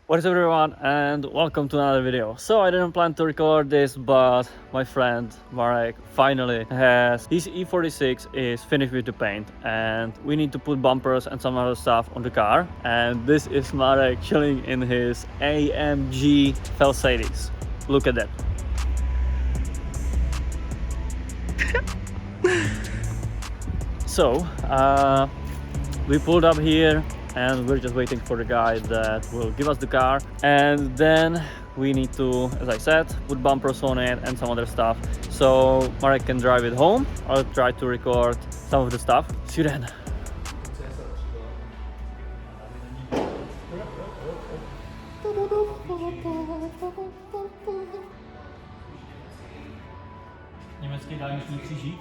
What is up everyone and welcome to another video. So I didn't plan to record this, but my friend Marek finally has his E46 is finished with the paint and we need to put bumpers and some other stuff on the car. And this is Marek chilling in his AMG Mercedes. Look at that. So we pulled up here and we're just waiting for the guy that will give us the car, and then we need to, as I said, put bumpers on it and some other stuff so Marek can drive it home. I'll try to record some of the stuff. See you then. Německý dálniční křížík.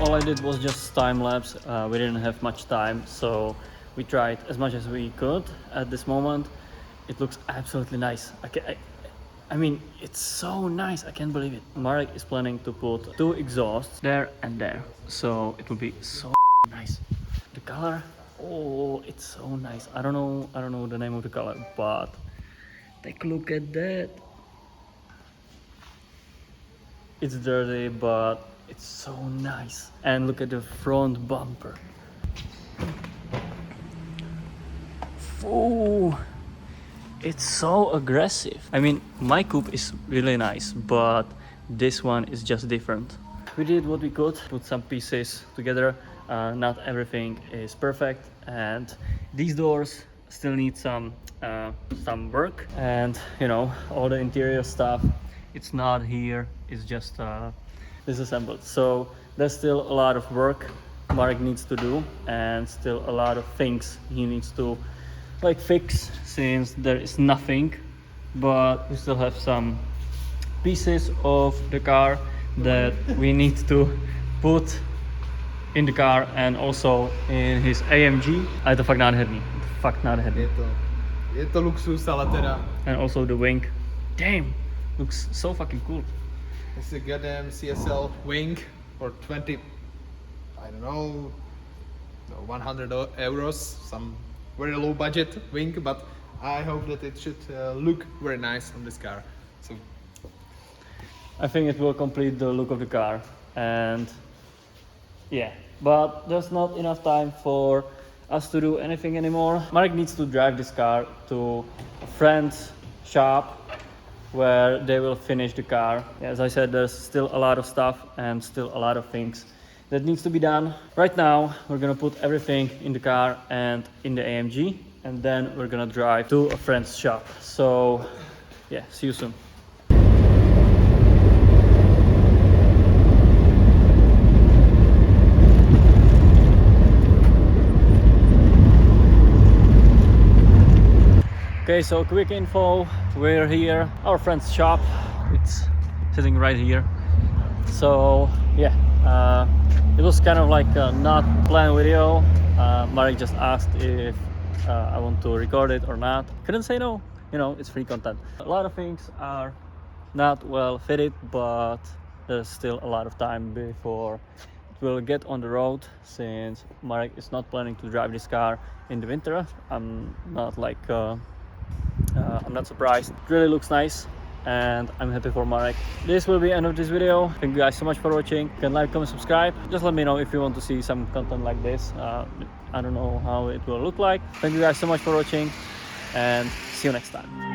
All I did was just time lapse. We didn't have much time, so we tried as much as we could at this moment. It looks absolutely nice. I mean, it's so nice. I can't believe it. Marek is planning to put 2 exhausts there and there, so it will be so nice. The color, oh, it's so nice. I don't know the name of the color, but take a look at that. It's dirty, but it's so nice. And look at the front bumper. Oh, it's so aggressive. I mean, my coupe is really nice, but this one is just different. We did what we could, put some pieces together. Not everything is perfect, and these doors still need some work. And you know, all the interior stuff, it's not here, it's just disassembled. So there's still a lot of work Marek needs to do, and still a lot of things he needs to like fix, since there is nothing. But we still have some pieces of the car that we need to put in the car, and also in his AMG. A je to fakt nádherný. Fakt nádherný. Je to luxus, ale teda. And also the wing. Damn, looks so fucking cool. It's a goddamn CSL wing for 20, I don't know, 100 euros, some very low budget wing, but I hope that it should look very nice on this car. So I think it will complete the look of the car, and yeah, but there's not enough time for us to do anything anymore. Marek needs to drive this car to a friend's shop where they will finish the car. As I said, there's still a lot of stuff and still a lot of things that needs to be done. Right now, we're gonna put everything in the car and in the AMG, and then we're gonna drive to a friend's shop. So yeah, see you soon. Okay, so quick info, we're here, our friend's shop, it's sitting right here. So yeah, it was kind of like a not planned video. Marek just asked if I want to record it or not. Couldn't say no, you know, it's free content. A lot of things are not well fitted, but there's still a lot of time before it will get on the road, since Marek is not planning to drive this car in the winter. I'm not surprised. It really looks nice and I'm happy for Marek. This will be the end of this video. Thank you guys so much for watching. You can like, comment, subscribe. Just let me know if you want to see some content like this. I don't know how it will look like. Thank you guys so much for watching and see you next time.